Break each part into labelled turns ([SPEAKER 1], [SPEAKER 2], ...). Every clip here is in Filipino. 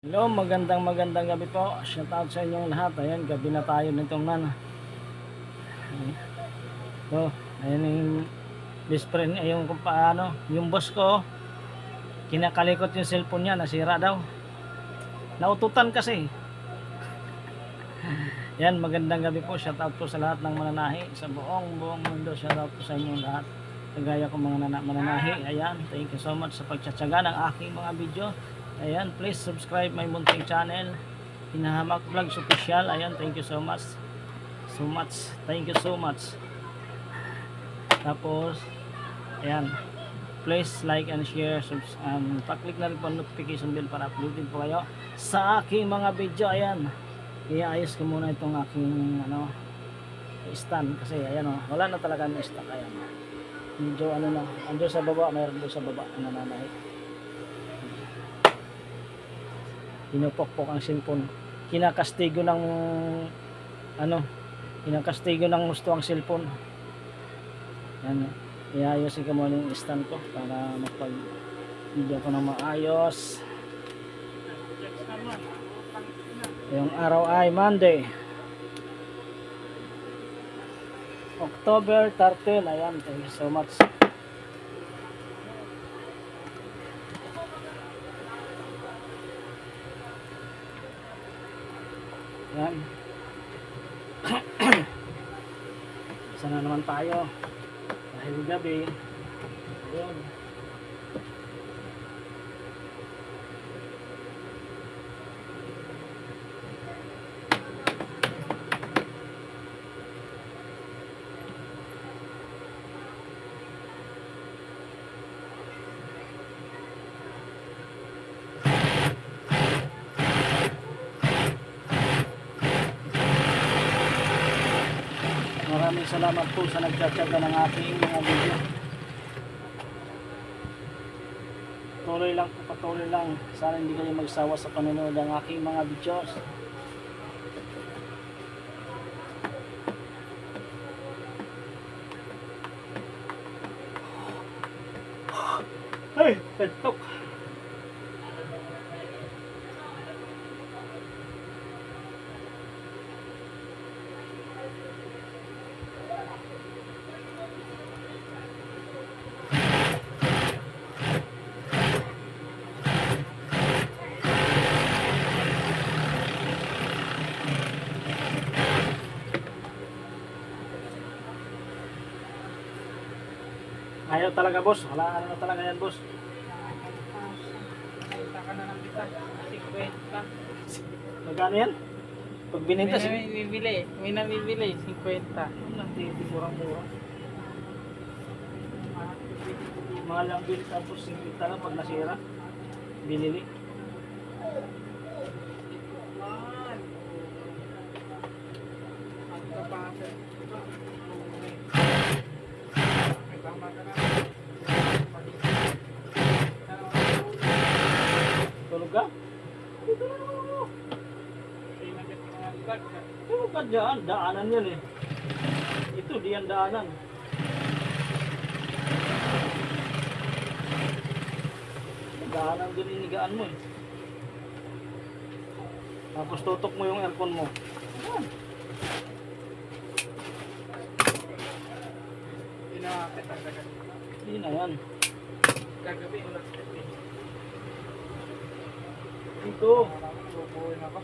[SPEAKER 1] Hello, magandang gabi po. Shout out sa inyong lahat. Ayan, gabi na tayo nitong So, ayan yung best friend, yung kung paano, yung boss ko, kinakalikot yung cellphone niya, nasira daw. Naututan kasi. Yan, magandang gabi po. Shout out po sa lahat ng mananahi sa buong mundo. Shout out po sa inyong lahat. Kagaya ko mga mananahi. Ayan, thank you so much sa pagtsatsaga ng aking mga video. Ayan, please subscribe my munting channel, Hinahamak Vlogs Official. Ayan, thank you so much. Thank you so much. Tapos, ayan, please like and share, pa-click na rin po notification bell para uploaded po kayo sa aking mga video. Ayan, iayos ko muna itong aking stand kasi ayan wala na talaga ng stock. Ayan, medyo na, ando sa baba, mayroon doon sa baba na nananahi. Pinupokpok ang cellphone, kinakastigo ng kinakastigo ng gusto ang cellphone. Yan, iayusin ko muna yung stand ko para magpag video ko na maayos. Yung araw ay Monday, October 13. Ayan, thank you so much. Yan. Sana naman tayo dahil gabi. Ayun. Maraming salamat po sa nagtsatsaga ng aking mga video. Patuloy lang. Sana hindi kayo magsawa sa panonood ng aking mga videos. Hey, pentok. Ayaw talaga, boss. Wala na talaga yan, boss.
[SPEAKER 2] Taka na ng kita. 50.
[SPEAKER 1] Magkano yan? Pag bininta,
[SPEAKER 2] May namibili. 50.
[SPEAKER 1] murang-mura. Mahal ang bill, tapos 50 lang pag nasira. Binili.
[SPEAKER 2] Ang kapasa. May tama ka na.
[SPEAKER 1] Tulog ka? Tulog ka dyan. Daanan yan eh. Ito, di yan daanan. Daanan din inigaan mo eh. Tapos tutok mo yung aircon mo. Ayan.
[SPEAKER 2] Pinakakit ang dagat.
[SPEAKER 1] Hindi na yan.
[SPEAKER 2] Kagabi ko lang.
[SPEAKER 1] Dito.
[SPEAKER 2] Bubuhin ako.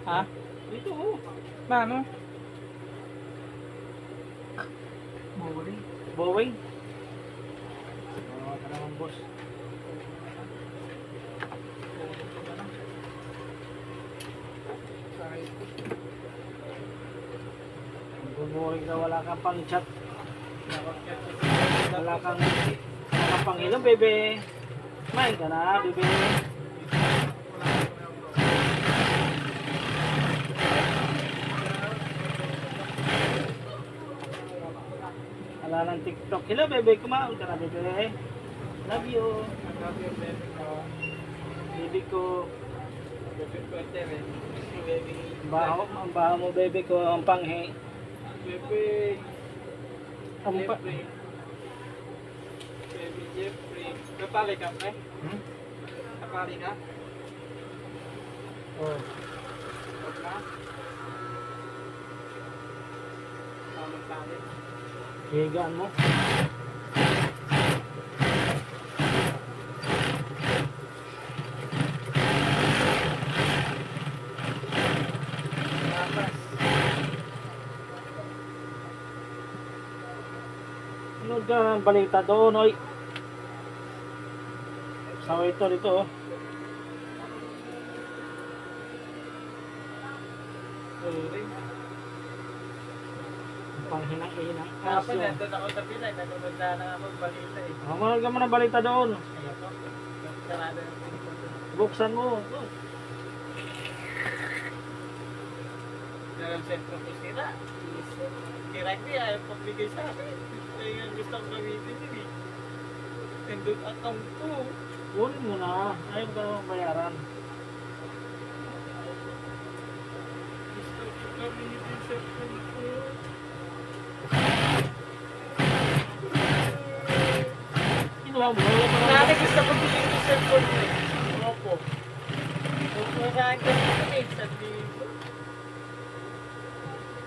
[SPEAKER 2] Ha?
[SPEAKER 1] Dito oh.
[SPEAKER 2] Na ano? Bubuhin.
[SPEAKER 1] Boeing. Ito naman, boss. Boeing ka, wala kang pang chat. Wala kang pang hello, bebe. Kumain ka na, bebe. Wala ng TikTok. Hello, bebe. Kumain ka na, bebe. Love you. Baby ko. Ang baho mo, bebe ko. Ang panghe.
[SPEAKER 2] Bebe.
[SPEAKER 1] Ang pa...
[SPEAKER 2] Baby Jeffrey. Kapali ka, pre?
[SPEAKER 1] Hmm?
[SPEAKER 2] Kapali ka?
[SPEAKER 1] Oh.
[SPEAKER 2] Huwag na. Magsalit.
[SPEAKER 1] Higaan mo.
[SPEAKER 2] Tapos.
[SPEAKER 1] Ano ka ng balita doon, oy? Sa ito dito, oh.
[SPEAKER 2] Turing.
[SPEAKER 1] Panghinang-hinang
[SPEAKER 2] Kapag
[SPEAKER 1] aso.
[SPEAKER 2] nandun ako sa Pinay, nanonood na lang ako ng balita eh.
[SPEAKER 1] Manood ka mo ng balita doon.
[SPEAKER 2] Ayun po. Sarado ng pinto.
[SPEAKER 1] Buksan mo.
[SPEAKER 2] Pero sentro ko sila. Directly ayaw pagbigay sa akin. Kaya nga gusto kong gamitin yun eh. Nandun account ko.
[SPEAKER 1] Kunin mo na. Ayaw ka naman bayaran.
[SPEAKER 2] Gusto ko gamitin sa phone ko.
[SPEAKER 1] Kinuha mo. Wala pa
[SPEAKER 2] Dati
[SPEAKER 1] naman.
[SPEAKER 2] gusto ko bilhin yung cellphone ko eh. Opo. Masahin ko ito eh. Sabi ko.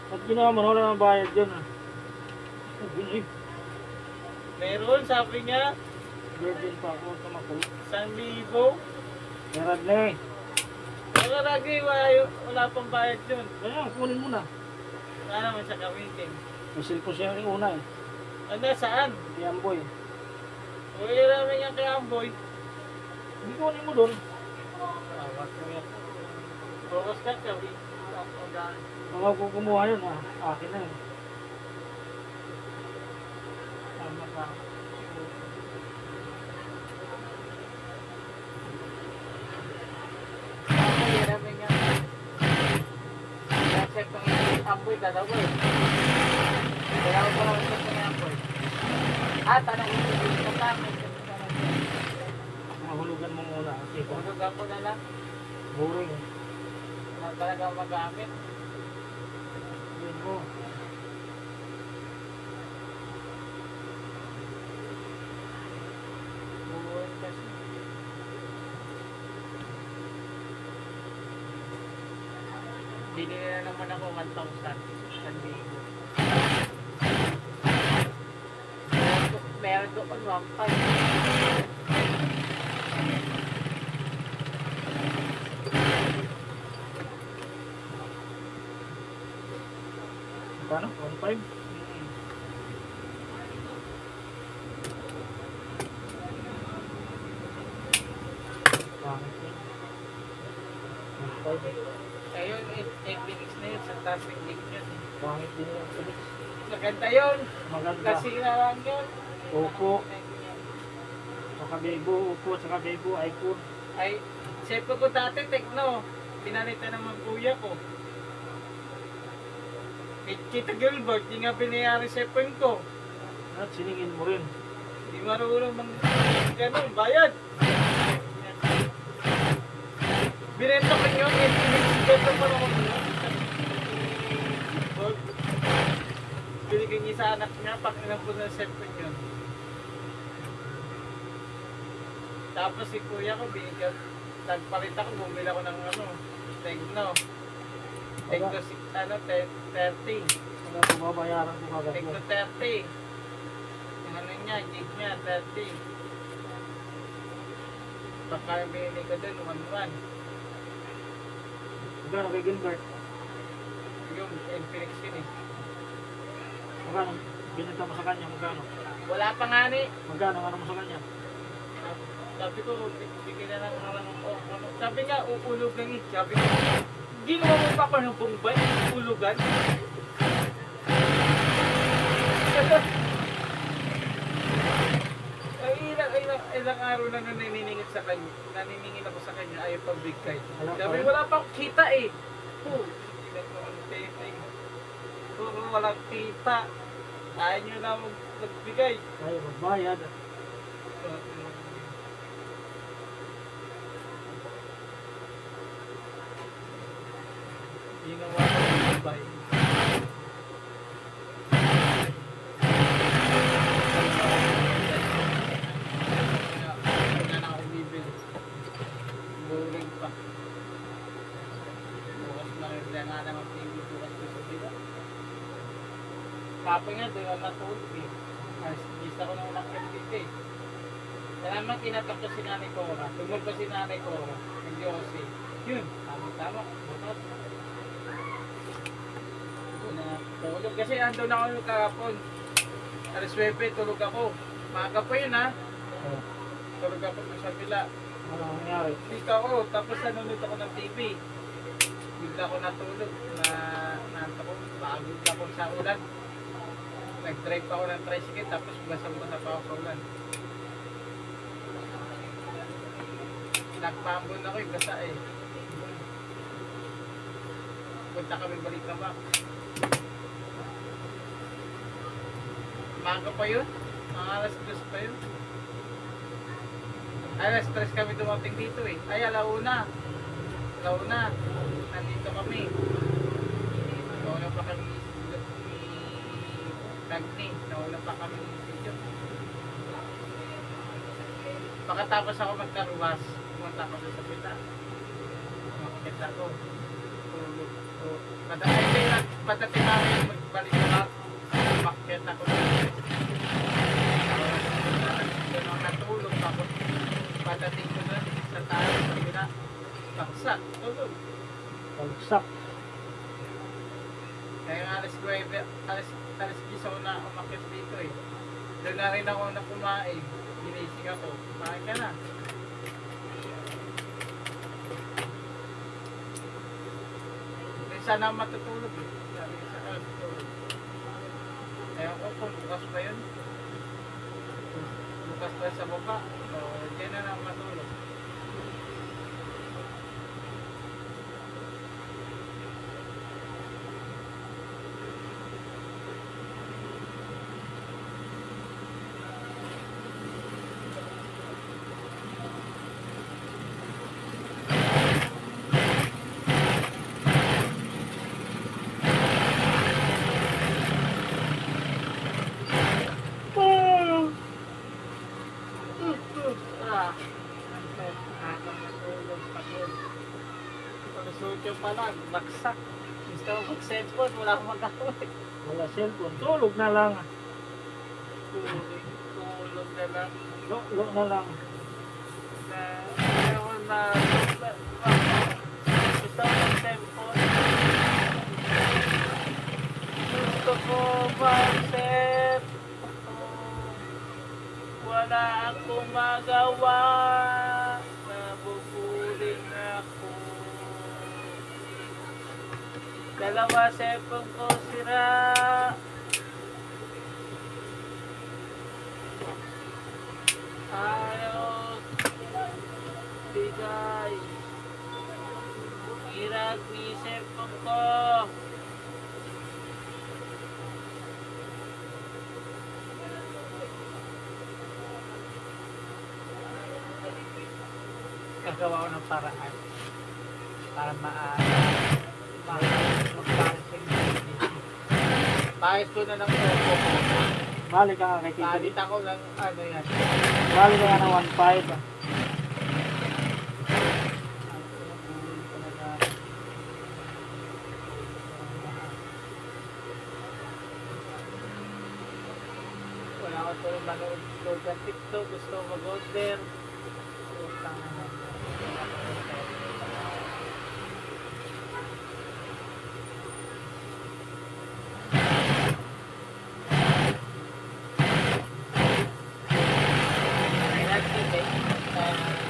[SPEAKER 1] At kinuha mo. Wala naman bayad dyan, ah. Ay,
[SPEAKER 2] Meron, sabi niya.
[SPEAKER 1] virgin pa ako. Tumakol.
[SPEAKER 2] 1,000.
[SPEAKER 1] Merad na eh.
[SPEAKER 2] Wala lagi, wala pang bayad yun.
[SPEAKER 1] Kaya, kunin mo na.
[SPEAKER 2] Wala naman siya gamitin.
[SPEAKER 1] May cellphone siya yung una eh.
[SPEAKER 2] Ano, saan?
[SPEAKER 1] Yan boy.
[SPEAKER 2] Uwi namin yung kay Amboy.
[SPEAKER 1] Hindi kunin mo doon.
[SPEAKER 2] Awat mo yan. Focus ka, sabi.
[SPEAKER 1] Mga kukumuha yun, ah. Akin na yun.
[SPEAKER 2] Tama ka. Uwi namin yung kasi kung Amboy, dalawa eh. Kaya ako lang sa kay Amboy. Tanong ko dito sa amin.
[SPEAKER 1] Mahulugan mo muna. Okay, kung
[SPEAKER 2] Tulog ako na lang.
[SPEAKER 1] boring.
[SPEAKER 2] Na talaga magamit.
[SPEAKER 1] Yun mo.
[SPEAKER 2] Buwan kasi. Bili na naman ako 1,000. Sandigo. Meron doon 1,500.
[SPEAKER 1] Kano? 1.5? Bakit yun? 1.5?
[SPEAKER 2] Ayun, Infinix na yun. Sa taas ng link yun.
[SPEAKER 1] Bakit din yung Felix?
[SPEAKER 2] Maganda yun.
[SPEAKER 1] Maganda.
[SPEAKER 2] Kasi na lang yun.
[SPEAKER 1] Opo. Saka Bebo. Opo. Saka Bebo. iPhone.
[SPEAKER 2] Ay, sepo ko dati, Tecno. Pinalitan naman kuya ko. Kita Gilbert, di nga binayari sa phone ko.
[SPEAKER 1] At siningin mo rin.
[SPEAKER 2] Di marunong ganun, bayad. Binenta ko yun, binenta pa naman yun. Binigyan niya sa anak niya, pag inampun ng cellphone yun. Tapos si kuya ko, binigyan, nagpalit ako, bumili ako ng Tecno. Tecno, 30.
[SPEAKER 1] Ano kung babayaran ko kagad
[SPEAKER 2] Tecno
[SPEAKER 1] yun?
[SPEAKER 2] 30. Yung niya, gig niya, 30. Pagka binili ko dun, 1,1.
[SPEAKER 1] Magkano kay Gilbert?
[SPEAKER 2] Yung Infinix yun eh.
[SPEAKER 1] Magkano? Binenta mo sa kanya? Magkano?
[SPEAKER 2] Wala pa nga ni.
[SPEAKER 1] Magkano? Ano mo sa kanya?
[SPEAKER 2] Sabi ko, bigyan na lang sabi nga, uulog lang eh. Sabi ko, ginawa mo pa pa ng bumbay, ulugan. Ilang araw na naniningil sa kanya. Naniningil ako sa kanya, ayaw pagbigay. Sabi, wala pa akong kita eh. Puro walang kita. Ayaw nyo na magbigay.
[SPEAKER 1] Ayaw magbayad.
[SPEAKER 2] Ginawa ko ng bumbay. Wala na akong bibili. Boring pa. Nakita nga naman TV bukas ko sa bila. Kapag nga, doon ako natulog eh. Gisa ko nang umakit dito eh. Salamat kinatak ko si Nanay Cora. Tumog ko si Nanay Cora. Hindi ako si... Yun, tama. Bukas. Tulog kasi andun ako kahapon. Alas 9, tulog ako. Maaga pa yun ha.
[SPEAKER 1] Oh,
[SPEAKER 2] Tulog ako sa bila.
[SPEAKER 1] ano nangyari?
[SPEAKER 2] Dito ako, tapos nanonood ako ng TV. Bigla ako natulog na nanto ko, pagod ako sa ulan. Nag-drive pa ako ng tricycle tapos basa-basa pa ako sa ulan. Nagpambon ako yung basa eh. Punta kami balik na ba? Maga pa yun? Mga alas 2 pa yun? Alas 3 kami dumating dito eh. Ay, alauna. Nandito kami. Nauna pa kami ni Dagny. Nauna pa kami ni Sidyo. Pagkatapos ako magkaruwas, pumunta ako sa pita. Makikita ko. Padating ako yung magbalik na makikita ko na. Doon ako natulog ako. Padating ko na sa tayo sa pita. Baksak, tulog.
[SPEAKER 1] Pagsak.
[SPEAKER 2] Kaya nga alas 10 ako na umakit dito eh. Doon na rin ako na kumain. Ginising ako. Kumain ka na. Sana matutulog eh. Sabi ko sa matutulog. Ewan ko kung bukas ba yun. Bukas ba sa baba. O dyan na lang matulog. Pag-sutyo pa lang, baksak. Gusto ko mag-cellphone, wala akong magkakawin.
[SPEAKER 1] Wala cellphone. Tulog na lang.
[SPEAKER 2] Tulog na lang.
[SPEAKER 1] Lo na lang.
[SPEAKER 2] Ewan na, gusto ko mag-cellphone. Gusto ko mag-cellphone. Wala akong magawa. Nabubuling ako. Dalawa cellphone ko sira. Ayos. Bigay. Irag ni cellphone ko. Gagawa ko ng paraan para magparising. Paayos ko na ng sopo ko.
[SPEAKER 1] Balik ka nga kay Tito.
[SPEAKER 2] Palit ako ng ano yan.
[SPEAKER 1] Balik ka nga ng 1.5.
[SPEAKER 2] Wala ko tulong manood ng TikTok. Gusto ko mag-order. Utang na lang.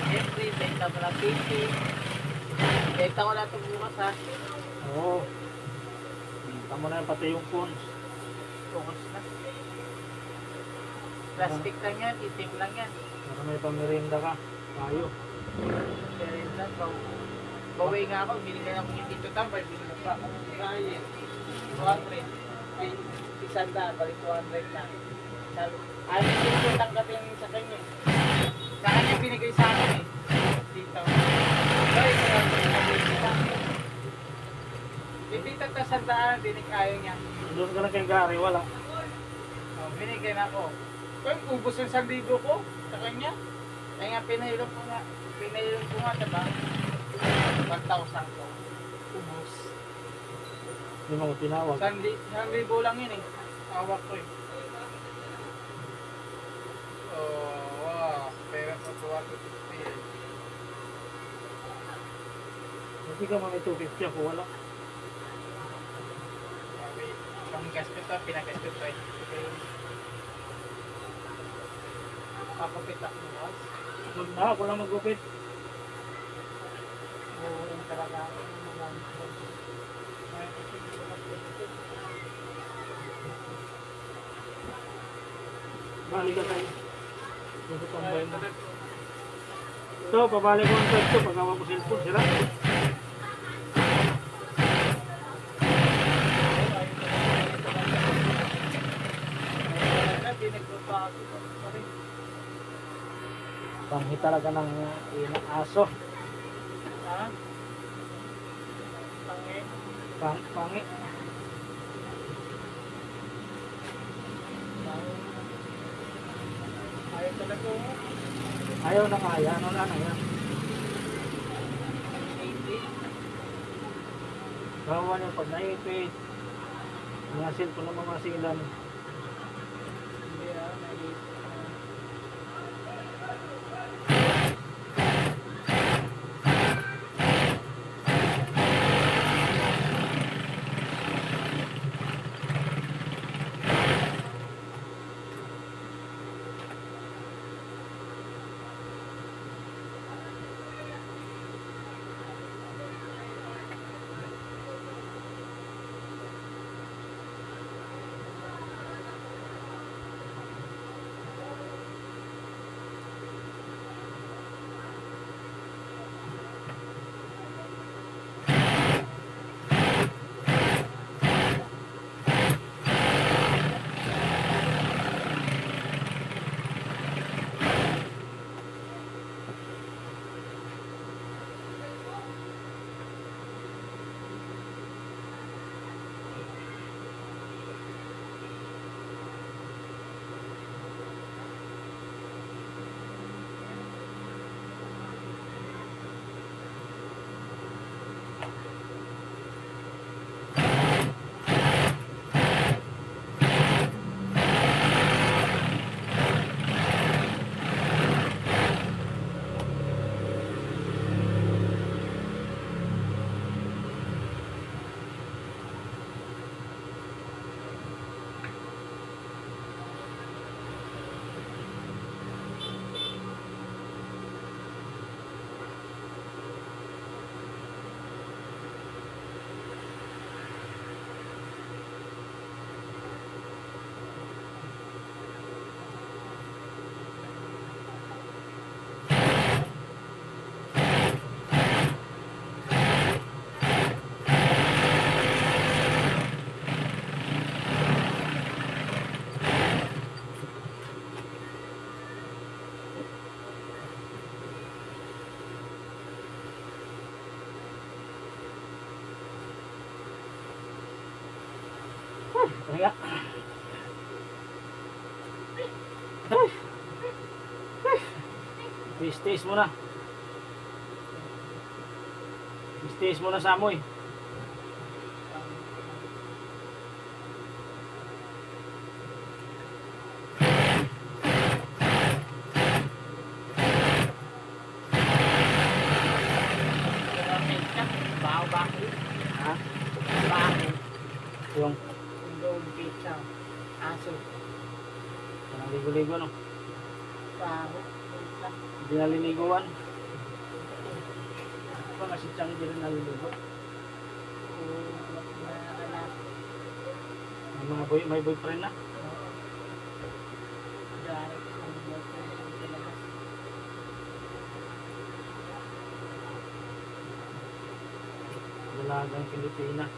[SPEAKER 2] Every benta mo na PC. Benta ko na ito bukas ha.
[SPEAKER 1] Oo. Hinta mo na yan pati yung phones.
[SPEAKER 2] Bukas na. Plastic lang yan, itim lang yan.
[SPEAKER 1] Para may pamirinda ka. Tayo.
[SPEAKER 2] Pero yun lang, bawi nga ako, binigyan ako yung dito tambay, binigyan pa ako ng kaya. 200. Ay, isanda, balik 200 na. Sabi, ayaw yung dito tanggapin sa kanya. Sa kanya binigay sa akin eh. Dito. Ay, dito ta sandaan, ayaw niya.
[SPEAKER 1] Doon ka na kay Gary, wala.
[SPEAKER 2] Oh, binigyan ako. Kung ubos yung 1,000 ko sa kanya. Kaya nga pinahilong ko nga, diba? 1,000 ko. Ubos.
[SPEAKER 1] Hindi mo ko tinawag.
[SPEAKER 2] Sandi lang yun eh. Awak ko eh. Oh, wow. Pera pa 250 eh.
[SPEAKER 1] Hindi ka mga 250 ako, wala.
[SPEAKER 2] Sabi, panggastos pa, pinagastos pa eh. Papapitak mo was.
[SPEAKER 1] Huwag na, ako lang magupit.
[SPEAKER 2] Oo, yung talaga ako.
[SPEAKER 1] Balik ka tayo. Dito tambay mo. So, pabalik ko ang tag to. Pagkawa ko cellphone, sira. Panghi talaga ng inang aso.
[SPEAKER 2] Ha? Tangi.
[SPEAKER 1] Panghi.
[SPEAKER 2] Ayaw talaga mo.
[SPEAKER 1] Ayaw na kaya. Ano na yan? Gawa niyo pag naipit. Mga cellphone ng mga silan.
[SPEAKER 2] Hindi ah, naisip.
[SPEAKER 1] Kaya. Pistis mo na. Pistis mo na sa amoy.
[SPEAKER 2] Baho-baho.
[SPEAKER 1] Ha?
[SPEAKER 2] Baho.
[SPEAKER 1] Yung
[SPEAKER 2] Dog pizza. Aso.
[SPEAKER 1] parang ligo-ligo no.
[SPEAKER 2] Baho.
[SPEAKER 1] Hindi naliliguan. Baka si Chang hindi rin naliligo. May boyfriend na. Dalagang Pilipina.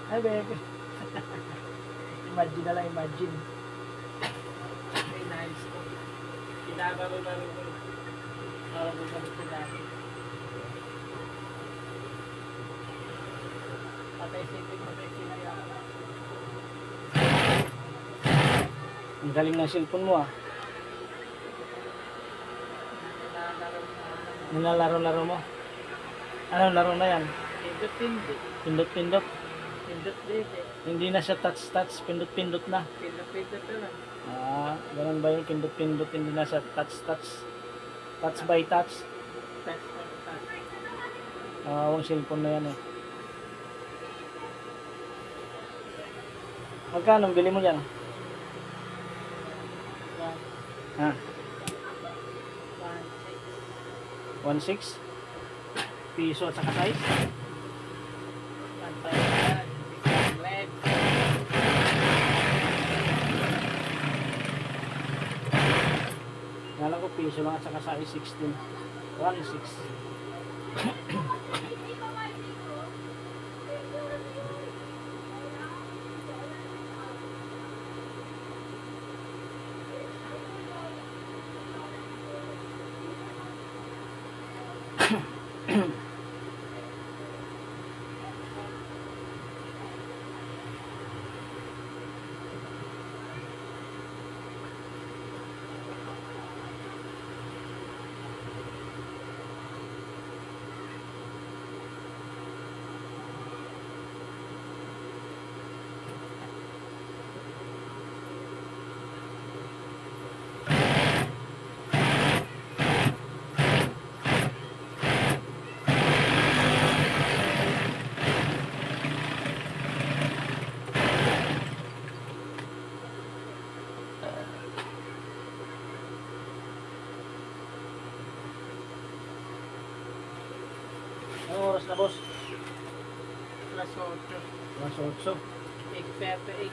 [SPEAKER 1] Ay, baby. Imagine na lang, imagine.
[SPEAKER 2] Ay, nice ko. Pinabaro-baro ko. Para ko sa gusto natin. Patay sipin mo may pinayaan.
[SPEAKER 1] Ang galing ng cellphone mo ah. Nilalaro-laro mo. Anong laro na yan?
[SPEAKER 2] Pindot-pindot.
[SPEAKER 1] Pindot-pindot.
[SPEAKER 2] Pindot-dede.
[SPEAKER 1] Hindi na siya touch-touch, pindot-pindot na.
[SPEAKER 2] Pindot-pindot na lang.
[SPEAKER 1] Ganun ba yung pindot-pindot, hindi na siya touch-touch. Touch by touch.
[SPEAKER 2] Touch on touch.
[SPEAKER 1] Ang cellphone na yan eh. Magkano bili mo dyan?
[SPEAKER 2] One,
[SPEAKER 1] Ha?
[SPEAKER 2] one, six.
[SPEAKER 1] 1.6? Piso at saka size?
[SPEAKER 2] Pantay na. LED.
[SPEAKER 1] Kala ko piso lang at saka size 16. 1.6. Anong oras na boss?
[SPEAKER 2] Plus 8.
[SPEAKER 1] Alas 8.
[SPEAKER 2] 8:38.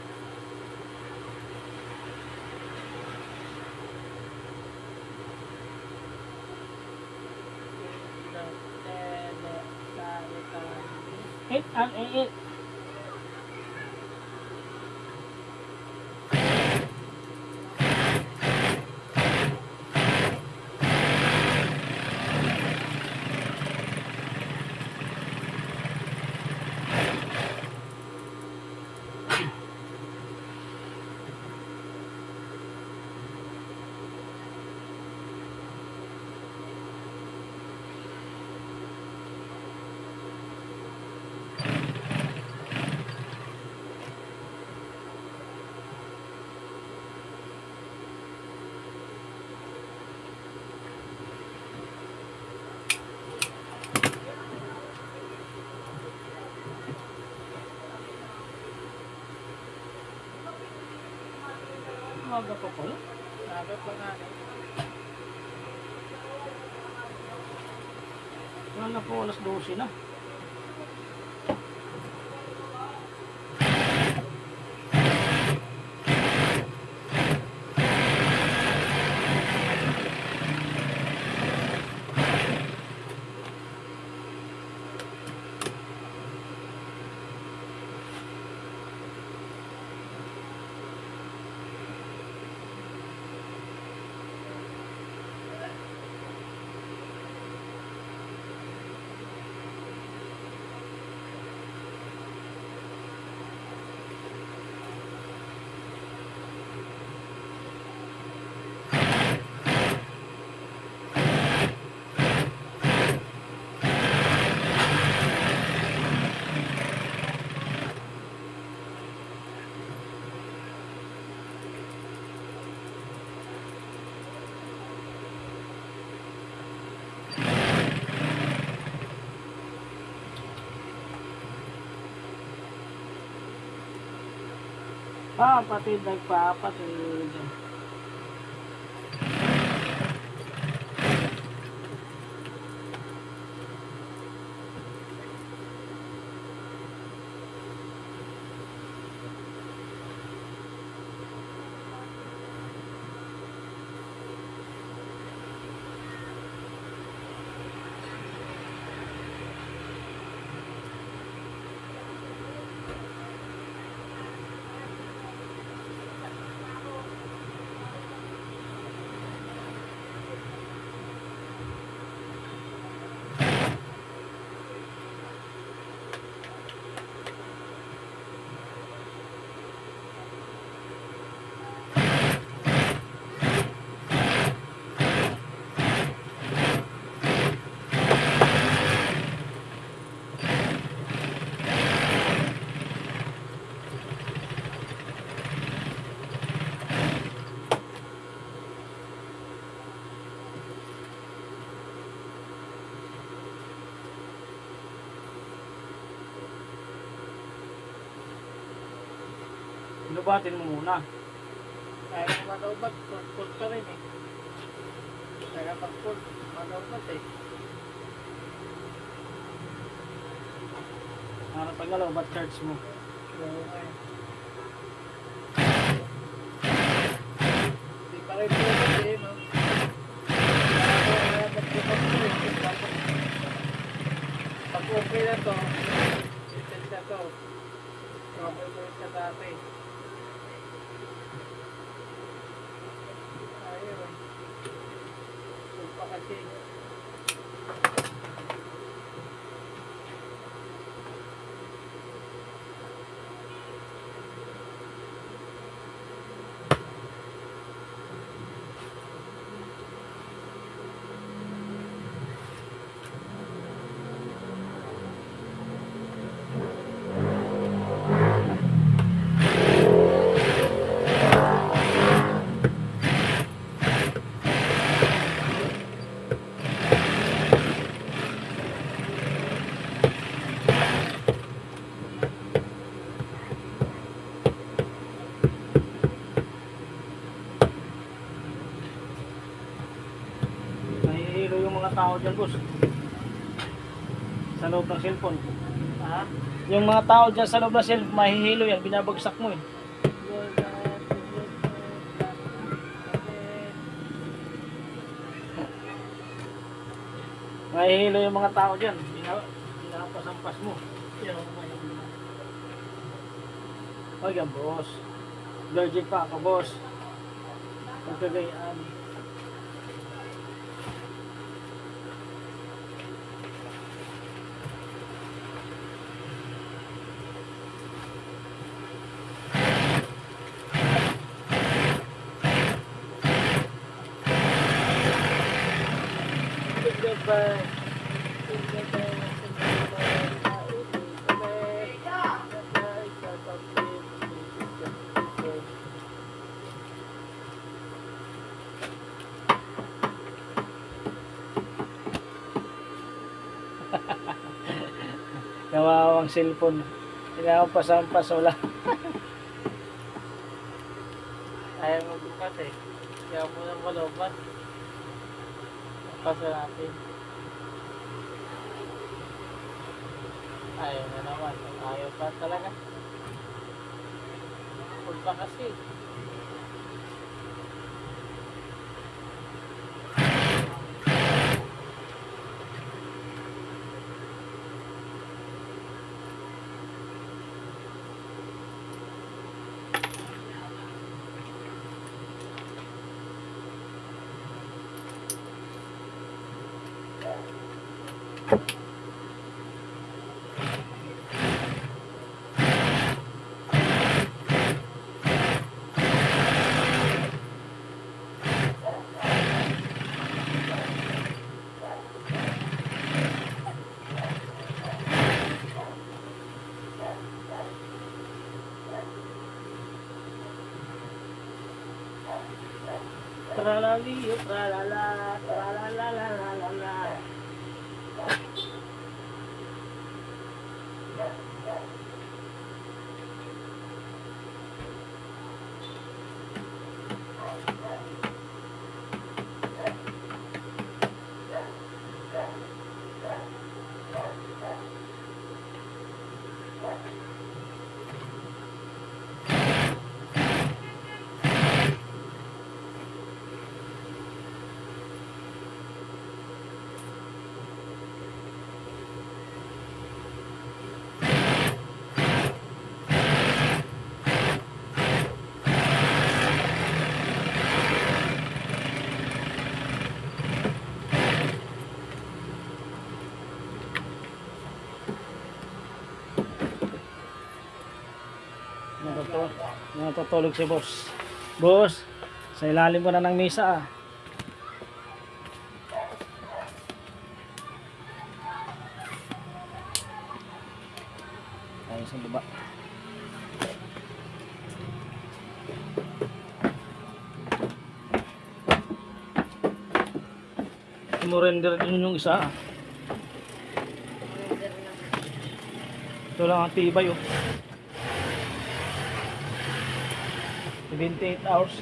[SPEAKER 1] Eight, eight. Umaga pa pala.
[SPEAKER 2] Sabi pa nga.
[SPEAKER 1] Wala po, alas 12 na. Papatid, nagpapatid. Lubatin mo muna.
[SPEAKER 2] Kaya kung manaubat, full pa rin eh. Kaya pag full, manaubat eh.
[SPEAKER 1] Pag nalubat, charge mo.
[SPEAKER 2] Oo nga eh. Hindi pa rin full eh, no? Kaya magbukas ko eh. Pag okay na to, itin na to. Okay mo yung sa dati. Ayun. Full pa kasi.
[SPEAKER 1] Nahihilo yung mga tao dyan, boss. Sa loob ng cellphone.
[SPEAKER 2] Ha?
[SPEAKER 1] Yung mga tao dyan sa loob ng cellphone, mahihilo yan. Binabagsak mo eh. Mahihilo yung mga tao dyan. Binapasampas mo. Huwag yan, boss. Allergic pa ako, boss. Pagkagayaan. Nawawang cellphone. Pinapasampas wala.
[SPEAKER 2] Ayaw magbukas eh. Kaya mo nang malobat. Pasa natin. Ayaw na naman. Ayaw pa talaga. Full pa kasi.
[SPEAKER 1] Tralali, tralala, tralala. Natutulog si boss. Boss, sa ilalim ko na ng mesa ah. Tayo sa baba. Sumurrender din yung isa. Ito lang ang tibay oh. 78 hours.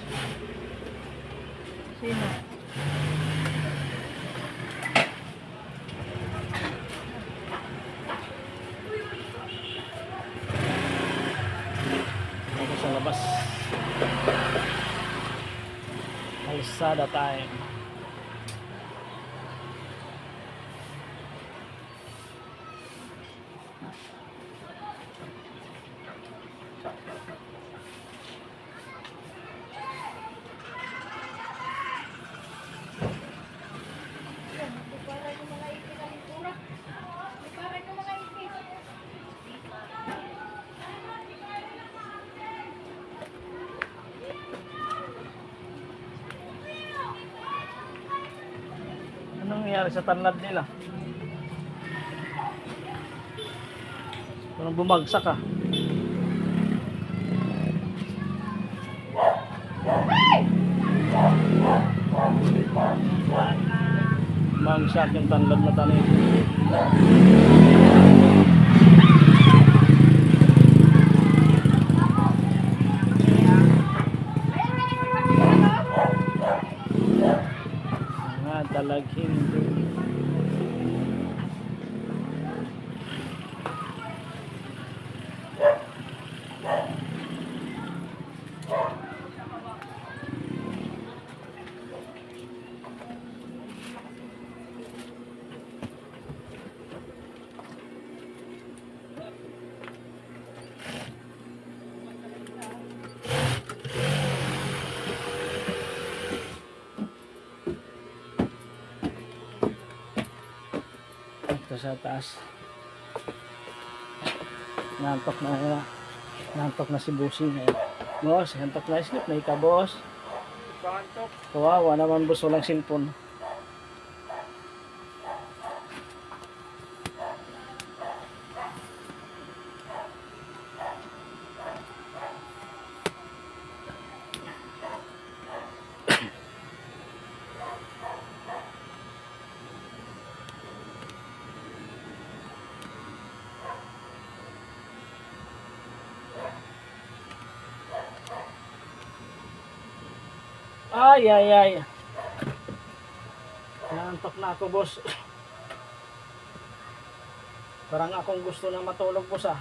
[SPEAKER 2] Sino?
[SPEAKER 1] Ako sa labas. Kalsada time. Anong nangyari sa tanlad nila? Parang bumagsak ah. Bumagsak yung tanlad na tanim. Mga talaghing ito sa taas. Nantok na si Busing. Boss, nantok na sleep na ika boss.
[SPEAKER 2] Pantok.
[SPEAKER 1] Kawawa naman boss, walang cellphone. Ay, ay, ay. Nantok na ako, boss. Parang akong gusto na matulog, boss, ah.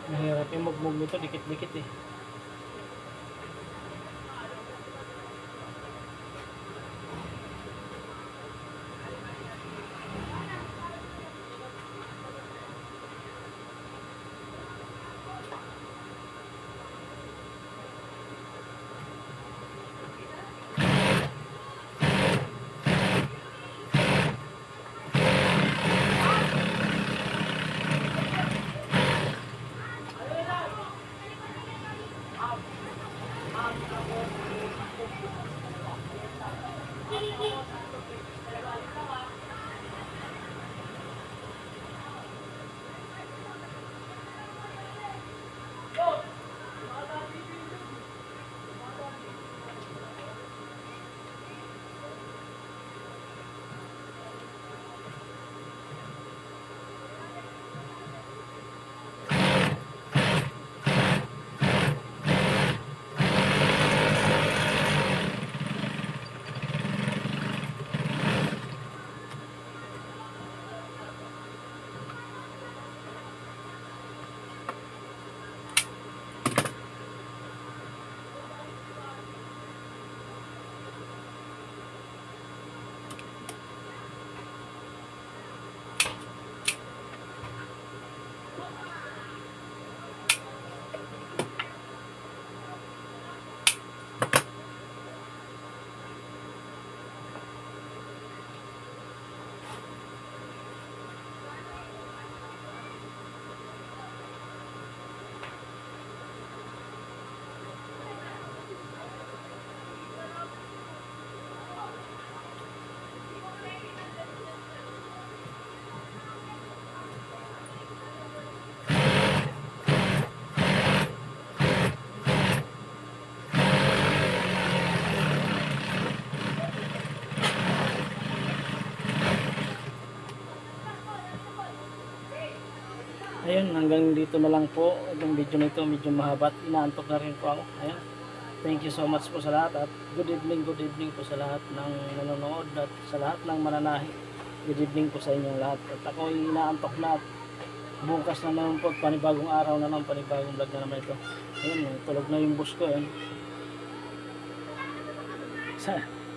[SPEAKER 1] Mahirap yung mugmug nito, dikit-dikit eh. Ayun, hanggang dito na lang po. Itong video na ito medyo mahaba at inaantok na rin po ako. Ayun. Thank you so much po sa lahat at good evening po sa lahat ng nanonood at sa lahat ng mananahi. Good evening po sa inyong lahat. At ako ay inaantok na at bukas na naman po at panibagong araw na naman, panibagong vlog na naman ito. Ayun, tulog na yung bus ko. Ayun.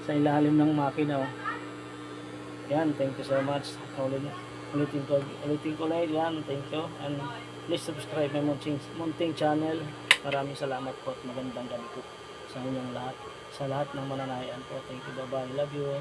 [SPEAKER 1] Sa ilalim ng makina. Oh. Yan, thank you so much. Ulitin ko ulit yan, thank you. And please subscribe my Munting channel. Maraming salamat po at magandang gabi po sa inyong lahat. Sa lahat ng mananayan po. Thank you, bye bye. Love you.